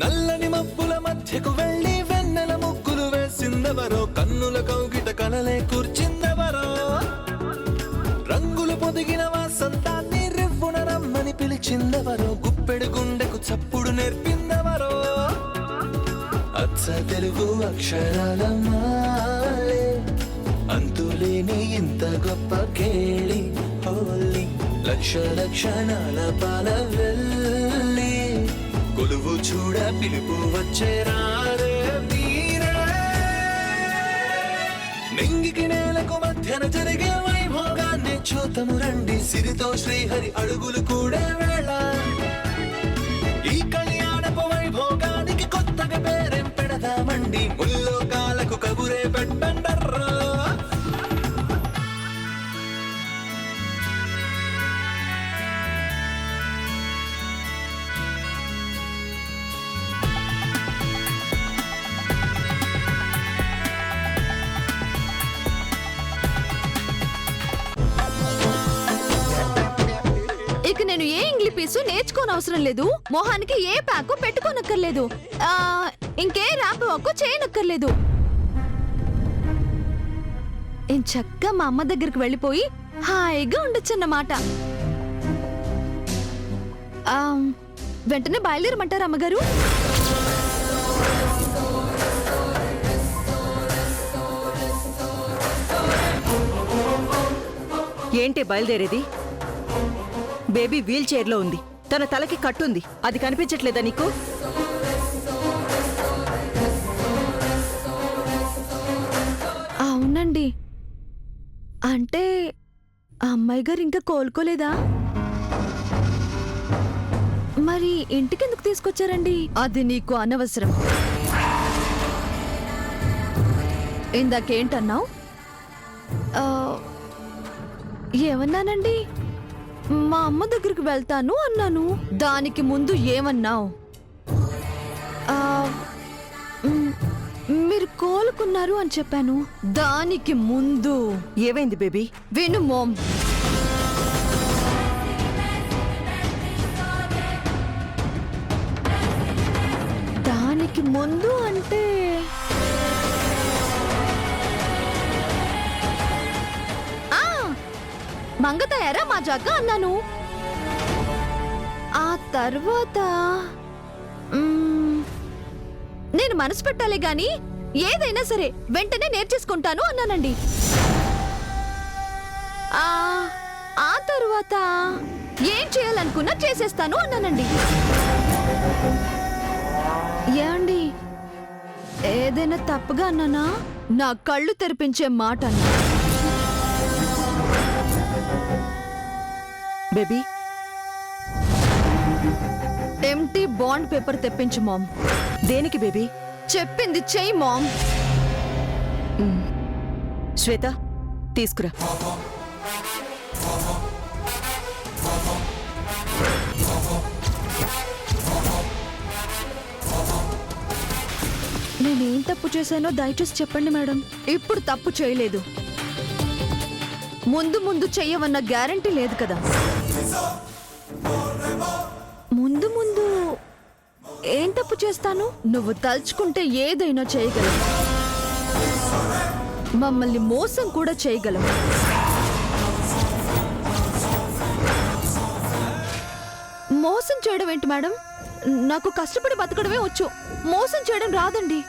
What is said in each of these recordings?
నల్లని మబ్బుల మధ్యకు వెళ్ళి వెన్నెల ముగ్గులు వేసిందెవరో, కన్నుల కౌగిట కలలే కూర్చిందెవరో, రంగులు పొదిగిన వాసంతాన్ని రివ్వున రమ్మని పిలిచిందెవరో, గుప్పెడు గుండెకు చప్పుడు నేర్పిందెవరో, అచ్చ తెలుగు అక్షరాల మాలే అంతులేని ఇంత గొప్ప కేళి హోలీ, లక్ష లక్షణాల పాల వెళ్ళి కొలువు చూడ పిలుపు వచ్చేరారే మీరే. నింగికి నేలకు మధ్యన జరిగే వైభోగాన్ని చూతము రండి, సిరితో శ్రీహరి అడుగులు కూడా వేళ. ఈ కళ్యాణపు వైభోగానికి కొత్తగా పేరేం పెడదామండి, ముల్లోకాలకు కబురే పెట్టండర్రా. ఇక నేను ఏ ఇంగ్లీష్ పీసు నేర్చుకోనవసరం లేదు, మొహానికి ఏ ప్యాకు పెట్టుకోనక్కర్లేదు, ఇంకే ర్యాప్ వాకు చేయనక్కర్లేదు. చక్కగా మా అమ్మ దగ్గరికి వెళ్ళిపోయి హాయిగా ఉండొచ్చన్నమాట. వెంటనే బయలుదేరమంటారా అమ్మగారు? ఏంటి బయలుదేరేది? బేబీ వీల్ చైర్లో ఉంది, తన తలకి కట్టుంది, అది కనిపించట్లేదా నీకు? అవునండి, అంటే అమ్మాయి గారు ఇంకా కోలుకోలేదా? మరి ఇంటికెందుకు తీసుకొచ్చారండి? అది నీకు అనవసరం. ఇందాకేంటన్నావు? ఏమన్నానండి? మా అమ్మ దగ్గరికి వెళ్తాను అన్నాను. దానికి ముందు ఏమన్నావు? మీరు కోలుకున్నారు అని చెప్పాను. దానికి ముందు ఏమైంది బేబీ? విను మోమ్, దానికి ముందు అంటే మంగ తయారా మా జగ్గ అన్నాను. ఆ తర్వాత నేను మనసు పెట్టాలి గాని ఏదైనా సరే వెంటనే నేర్చేసుకుంటాను అన్నానండి. ఆ తర్వాత ఏం చేయాలనుకున్నా చేసేస్తాను అన్నానండి. ఏమండి, ఏదైనా తప్పుగా అన్నానా? నా కళ్ళు తెరిపించే మాట అన్నా. బేబీ, ఎంటీ బాండ్ పేపర్ తెప్పించు మామ్. దేనికి బేబీ? చెప్పింది చెయ్యి మామ్. శ్వేత, తీసుకురా. నేనేం తప్పు చేశానో దయచేసి చెప్పండి మేడం. ఇప్పుడు తప్పు చేయలేదు, ముందు ముందు చెయ్యవన్న గ్యారంటీ లేదు కదా. ముందు ముందు ఏం తప్పు చేస్తాను? నువ్వు తలుచుకుంటే ఏదైనా చేయగలవు, మమ్మల్ని మోసం కూడా చేయగలవు. మోసం చేయడం ఏంటి మేడం? నాకు కష్టపడి బతకడమే వచ్చు, మోసం చేయడం రాదండి.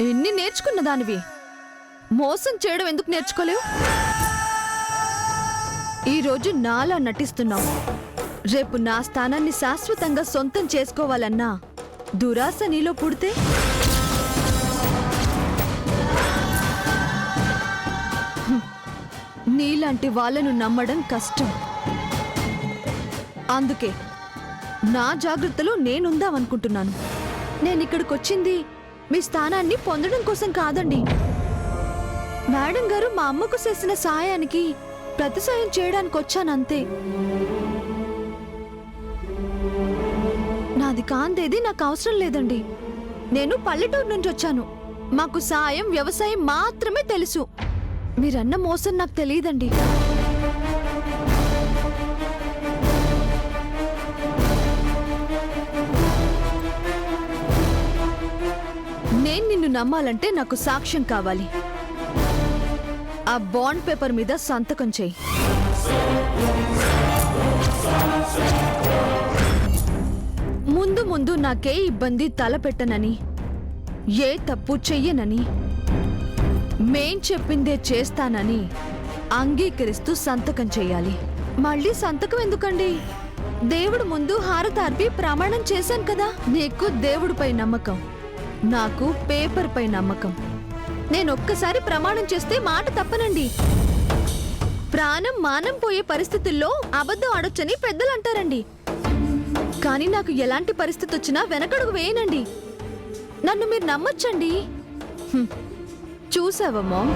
ఎన్ని నేర్చుకున్న దానివి, మోసం చేయడం ఎందుకు నేర్చుకోలేవు? ఈరోజు నాలా నటిస్తున్నావు, రేపు నా స్థానాన్ని శాశ్వతంగా సొంతం చేసుకోవాలన్నా దురాశ నీలో పుడితే నీలాంటి వాళ్ళను నమ్మడం కష్టం. అందుకే నా జాగ్రత్తలో నేనుందామనుకుంటున్నాను. నేనిక్కడికొచ్చింది మీ స్థానాన్ని పొందడం కోసం కాదండి. మేడం గారు మా అమ్మకు చేసిన సాయానికి ప్రతి సాయం చేయడానికి వచ్చానంతే. నాది కాందేది నాకు అవసరం లేదండి. నేను పల్లెటూరు నుంచి వచ్చాను, మాకు సాయం వ్యవసాయం మాత్రమే తెలుసు. మీరన్న మోసం నాకు తెలియదండి. నమ్మాలంటే నాకు సాక్ష్యం కావాలి. ఆ బాండ్ పేపర్ మీద సంతకం చేయి. ముందు ముందు నాకే ఇబ్బంది తలపెట్టనని, ఏ తప్పు చెయ్యనని, మేం చెప్పిందే చేస్తానని అంగీకరిస్తూ సంతకం చెయ్యాలి. మళ్ళీ సంతకం ఎందుకండి? దేవుడు ముందు హారతార్పి ప్రమాణం చేశాను కదా. నీకు దేవుడిపై నమ్మకం, నాకు పేపర్ పై నమ్మకం. నేనొక్కసారి ప్రమాణం చేస్తే మాట తప్పనండి. ప్రాణం మానం పోయే పరిస్థితుల్లో అబద్ధం ఆడొచ్చని పెద్దలు అంటారండి. కానీ నాకు ఎలాంటి పరిస్థితి వచ్చినా వెనకడుగు వేయనండి. నన్ను మీరు నమ్మొచ్చండి. చూసావా మామ్,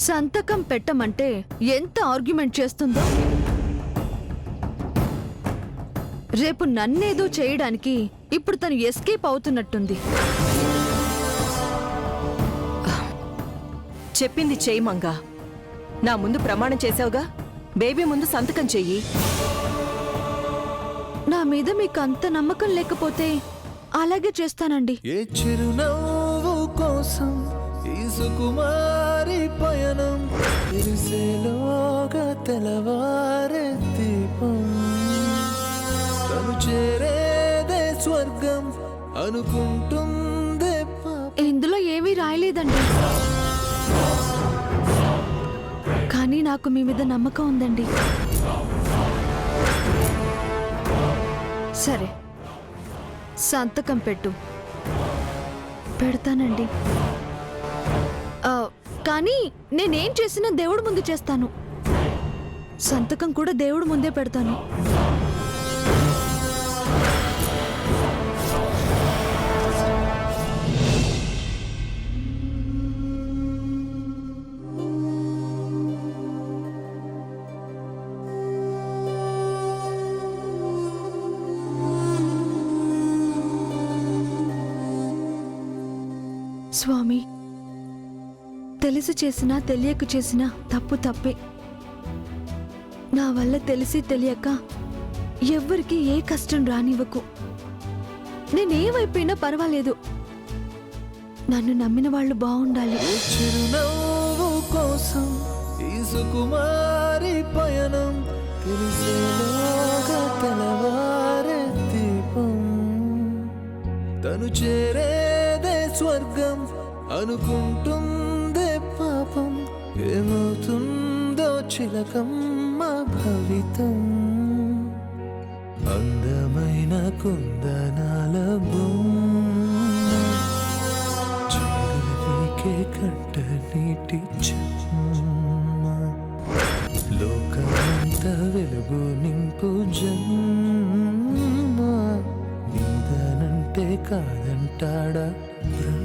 సంతకం పెట్టమంటే ఎంత ఆర్గ్యుమెంట్ చేస్తుందో. రేపు నన్నేదో చేయడానికి ఇప్పుడు తను ఎస్కేప్ అవుతున్నట్టుంది. చెప్పింది చెయ్యి మంగా. నా ముందు ప్రమాణం చేసావుగా, బేబీ ముందు సంతకం చెయ్యి. నా మీద మీకు అంత నమ్మకం లేకపోతే అలాగే చేస్తానండి. ఏ చిరునవ్వు కోసం ఈ సుకుమారి పయనం, తెలిసేలోగా తెలవారే దీపం, తను చేరేదే స్వర్గం అనుకుంటుందే ఇందులో ఏమీ రాయలేదండి. కానీ నాకు మీ మీద నమ్మకం ఉందండి. సరే, సంతకం పెట్టు. పెడతానండి. కానీ నేనేం చేసినా దేవుడి ముందు చేస్తాను. సంతకం కూడా దేవుడి ముందే పెడతాను. స్వామి, తెలిసి చేసినా తెలియక చేసినా తప్పు తప్పే. నా వల్ల తెలిసి తెలియక ఎవ్వరికి ఏ కష్టం రానివ్వకు. నేనేమైపోయినా పర్వాలేదు, నన్ను నమ్మిన వాళ్ళు బాగుండాలి. చిరునవ్వు కోసం ఈ సుకుమారి పయనం, తెలిసేలోగా తెలవారే దీపం, తను చేరేదే స్వర్గం అనుకుంటుందే పాపం, ఏమవుతుందో చిలకమ్మ భవితం, అందమైన కుందనాల బొమ్మ, చూడనీకే కంట నీటి చెమ్మ, లోకమంత వెలుగు నింపు జన్మ, నీదనంటే కాదంటాడా బ్రహ్మ.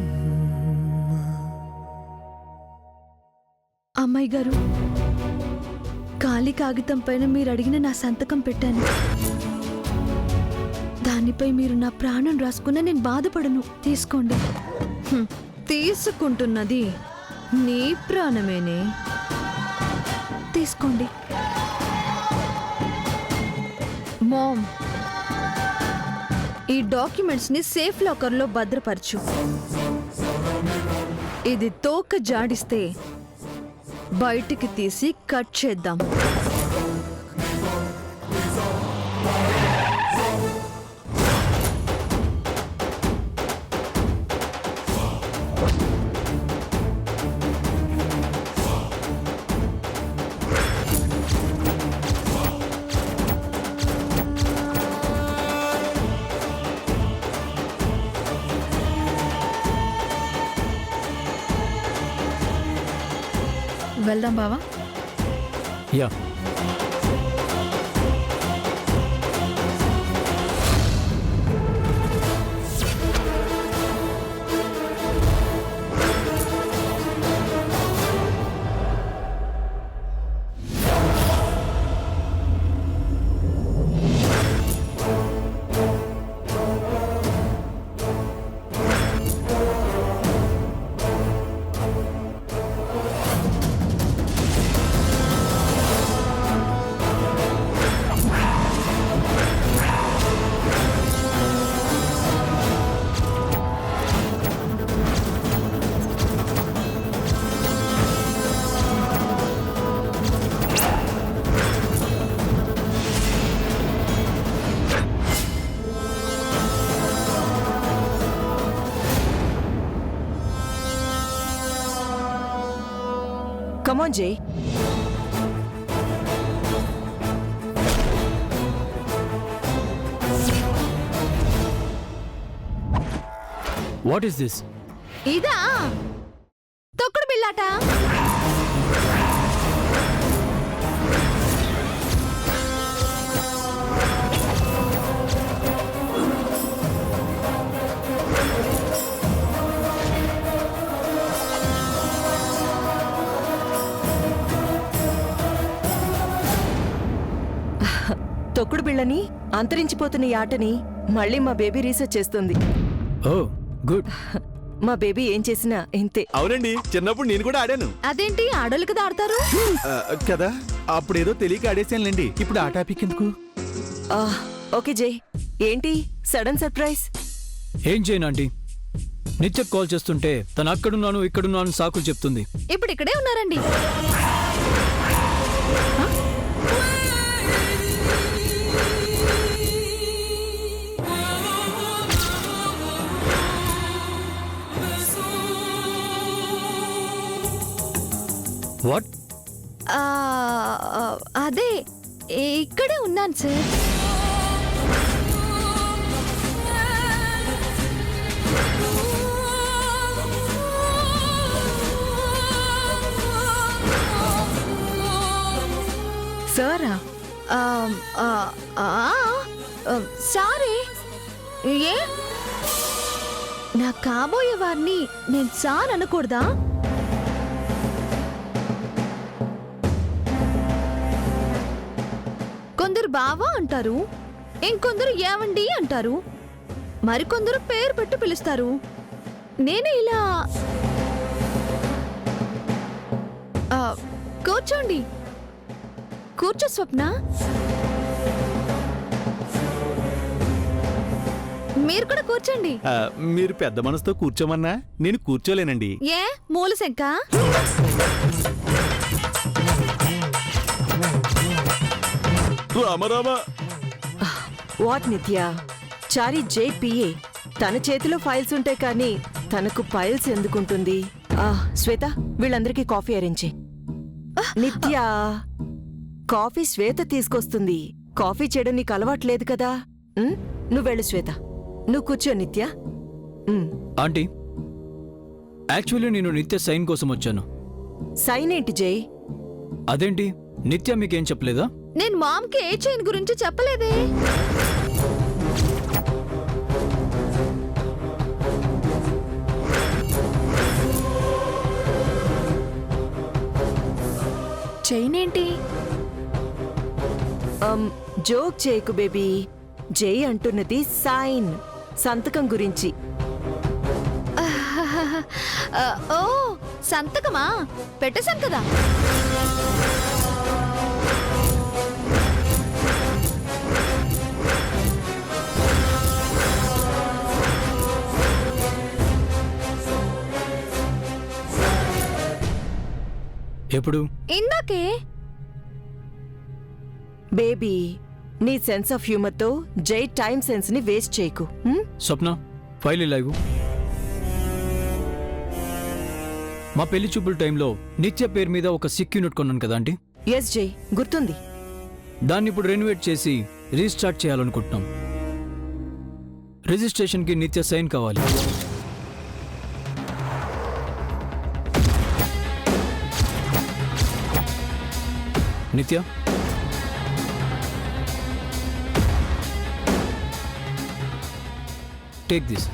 అమ్మాయి గారు, ఖాళీ కాగితం పైన మీరు అడిగిన నా సంతకం పెట్టాను. దానిపై మీరు నా ప్రాణం రాసుకున్నా నేను బాధపడను. తీసుకోండి. తీసుకుంటున్నది నీ ప్రాణమేనే, తీసుకోండి. మామ్, ఈ డాక్యుమెంట్స్ ని సేఫ్ లాకర్ లో భద్రపరచు. ఇది తోక జాడిస్తే బయటికి తీసి కట్ చేద్దాం. వెళ్దాం బావా. యా, కమాన్ జై. What is this? ఇదా తొక్కుడు బిళ్ళాట. తొక్కుడు బిళ్ళని, అంతరించిపోతున్న ఈ ఆటని మళ్ళీ మా బేబీ రీసెర్చ్ చేస్తుంది. ఓ గుడ్. మా బేబీ ఏం చేసినా ఇంతే. అవునండి, చిన్నప్పుడు నేను కూడా ఆడాను. అదేంటి ఆడోళ్ళు కదా ఆడతారు? కదా, అప్పుడేదో తెలియక ఆడేసానులేండి. ఇప్పుడు ఆ టాపిక్ ఎందుకు? ఓకే జై, ఏంటి సడన్ సర్ప్రైజ్? ఏం చేయను ఆంటీ, నిత్య కాల్ చేస్తుంటే తను అక్కడున్నాను ఇక్కడున్నాను సాకులు చెప్తుంది. ఇప్పుడు ఇక్కడే ఉన్నారండి. వాట్? అదే ఇక్కడే ఉన్నాను సార్. సారా? సారీ. ఏ నా కాబోయే వారిని నేను సార్ అనకూడదా? కొందరు బావా అంటారు, ఇంకొందరు ఏవండి అంటారు, మరికొందరు పేరు పెట్టి పిలుస్తారు. నేను ఇలా కూర్చోండి. కూర్చో స్వప్న. మీరు కూడా కూర్చోండి. మీరు పెద్ద మనసుతో కూర్చోమన్నా నేను కూర్చోలేనండి. ఏ మూల శంక? రామరామా. వాట్ నిత్య? చారి జై పిఏ, తన చేతిలో ఫైల్స్ ఉంటాయి కానీ తనకు ఫైల్స్ ఎందుకుంటుంది? శ్వేత, వీళ్ళందరికీ కాఫీ అరేంజ్. నిత్య, కాఫీ శ్వేత తీసుకొస్తుంది. కాఫీ చేయడం నీకు అలవాట్లేదు కదా. నువ్వు వెళ్ళు శ్వేత. నువ్వు కూర్చో నిత్య. ఆంటీ, యాక్చువల్లీ నేను నిత్య సైన్ కోసం వచ్చాను. సైన్ ఏంటి జై? అదేంటి, నిత్య మీకేం చెప్పలేదా? నేను మామ్కి ఏ చైన్ గురించి చెప్పలేదే. చైన్ ఏంటి? జోక్ చేయకు బేబీ. జై అంటున్నది సైన్, సంతకం గురించి. ఓ సంతకమా? పెట్టేశాను కదా. ఎప్పుడు? ఇందాకే. బేబీ, నీ సెన్స్ ఆఫ్ హ్యూమర్ తో జై టైం సెన్స్ ని వేస్ట్ చేయకు. స్వప్న, ఫైల్ ఇలా ఇవ్వు. మా పెళ్లి చూపుల టైంలో నిత్య పేరు మీద ఒక సిక్ యూనిట్ కొన్నాను కదా ఆంటీ? ఎస్ జై, గుర్తుంది. దాన్ని ఇప్పుడు రెనోవేట్ చేసి రీస్టార్ట్ చేయాలనుకుంటున్నాం. రిజిస్ట్రేషన్కి నిత్య సైన్ కావాలి. నిత్య, టేక్ దిస్.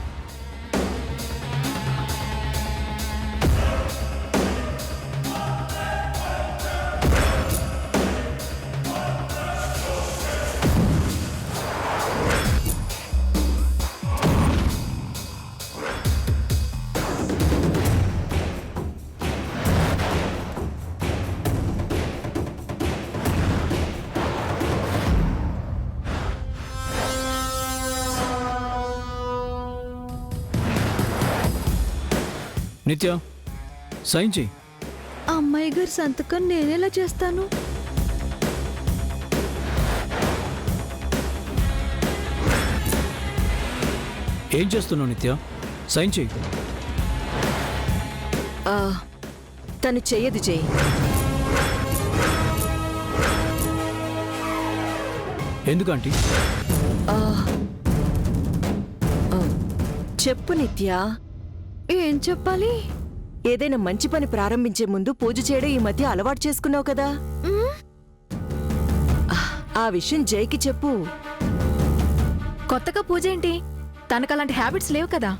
నిత్య, సైన్ చెయ్యి. అమ్మాయి గారి సంతకం నేనెలా చేస్తాను? ఏం చేస్తున్నావు నిత్య? సైన్ చెయ్యి. తను చెయ్యదు జై. ఎందుకు ఆంటీ? ఆ, ఆ, చెప్పు నిత్య. ఏం చెప్పాలి? ఏదైనా మంచి పని ప్రారంభించే ముందు పూజ చేయడం ఈ మధ్య అలవాటు చేసుకున్నావు కదా. మ్మ్. ఆ విషయం జైకి చెప్పు. కొత్తగా పూజ ఏంటి? తనకు అలాంటి హ్యాబిట్స్ లేవు కదా.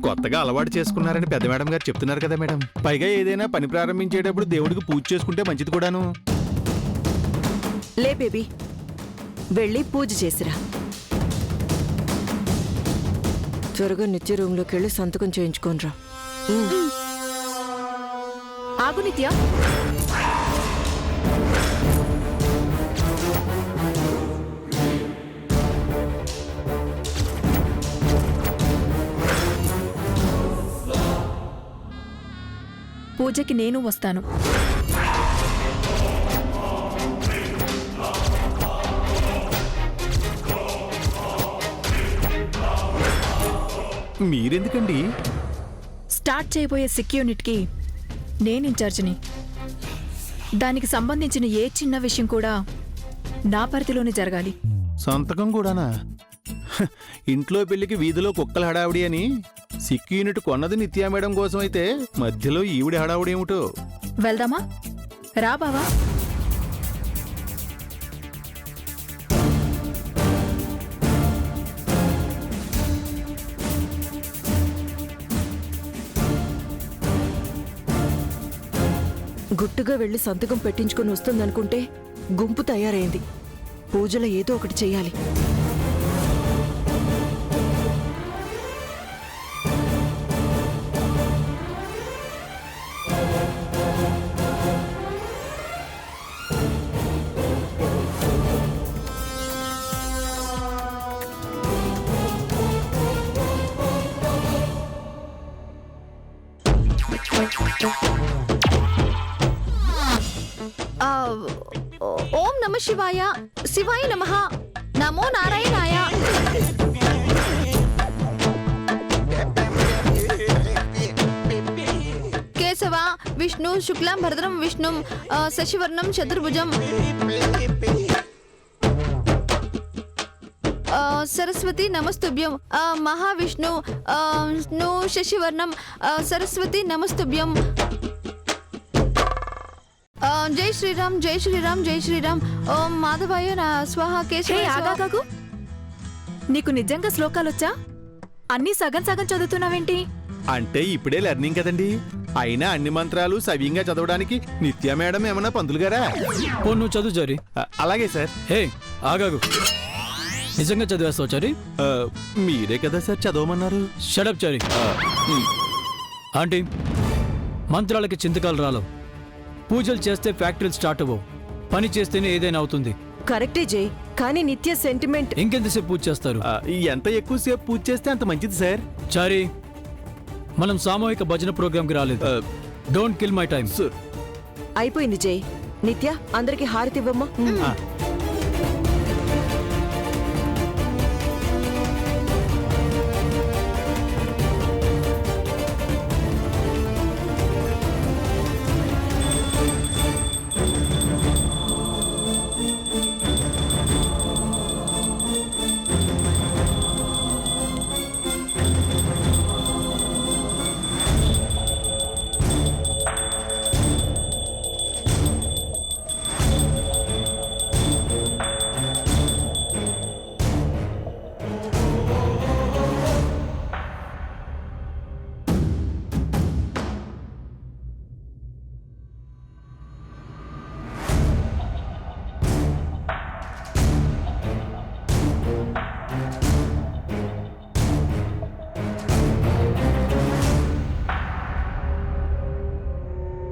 కొత్తగా అలవాటు చేసుకున్నారని పెద్ద మేడం గారు చెప్తున్నారు కదా మేడం. పైగా ఏదైనా పని ప్రారంభించేటప్పుడు దేవుడికి పూజ చేసుకుంటే మంచిది కూడాను. లే బేబీ, వెళ్ళి పూజ చేసిరా. త్వరగా నిత్య రూమ్లోకి వెళ్ళి సంతకం చేయించుకోనరా. ఆగు నిత్య. పూజకి నేను వస్తాను. మీరెందుకండి? స్టార్ట్ చేయబోయే సిక్ యూనిట్కి నేను ఇన్ఛార్జిని. దానికి సంబంధించిన ఏ చిన్న విషయం కూడా నా పరిధిలోనే జరగాలి. సంతకం కూడానా? హ, ఇంట్లో పెళ్లికి వీధిలో కుక్కల హడావుడి అని సిక్కు యూనిట్ కొన్నది నిత్యా మేడం కోసం అయితే మధ్యలో ఈవిడ హడావుడి ఏమిటో. వెళ్దామా? రా బావా. గుట్టుగా వెళ్ళి సంతకం పెట్టించుకొని వస్తుందనుకుంటే గుంపు తయారైంది. పూజలో ఏదో ఒకటి చెయ్యాలి. ఆ, ఓం నమ శివాయ, శివాయ నమః, నమో నారాయణాయ. కేశవ విష్ణు శుక్లాం భరద్రం విష్ణుం శశివర్ణం చతుర్భుజం సరస్వతి నమస్తుభ్యం. మహావిష్ణు విష్ణు శశివర్ణం సరస్వతి నమస్తుభ్యం. జై శ్రీరామ్ జై శ్రీరామ్ జై శ్రీరామ్. ఓం మాధవాయ స్వాహ. హే కేశవ ఆగాగాగు. నీకు నిజంగా శ్లోకాలొచ్చా? అన్నీ సగం సగం చదువుతున్నావేంటి? అంటే ఇప్పుడే లెర్నింగ్ కదండి. అయినా అన్ని మంత్రాలు సవ్యంగా చదవడానికి నిత్యా మేడం ఏమన్నా పంతులు గారా? పో నువ్వు చదువు చారి. అలాగే సార్. హే ఆగాగు. నిజంగా చదివేస్తావు చారి? మీరే కదా సార్ చదవమన్నారు. షడప్ చారి. ఆంటీ, మంత్రాలకి చింతకాలు రాలవు. పూజలు చేస్తే ఫ్యాక్టరీలు స్టార్ట్ అవ్వవు. పని చేస్తేనే ఏదైనా అవుతుంది. కరెక్టే జై, కానీ నిత్య సెంటిమెంట్. ఇంకెంతసేపు పూజ చేస్తారు? ఎంత ఎక్కువసేపు పూజ చేస్తే అంత మంచిది సార్. చారి, మనం సామూహిక భజన ప్రోగ్రామ్కి రాలేదు. Don't kill my time. Sir అయిపోయింది జై. నిత్య, అందరికి హారతి ఇవ్వమ్మా.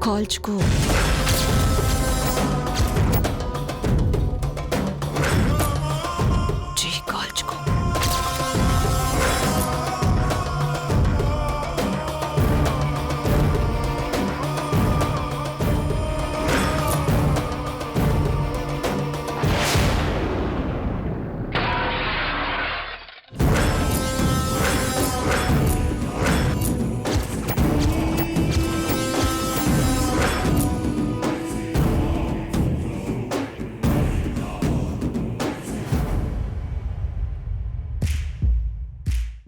కాల్చుకో.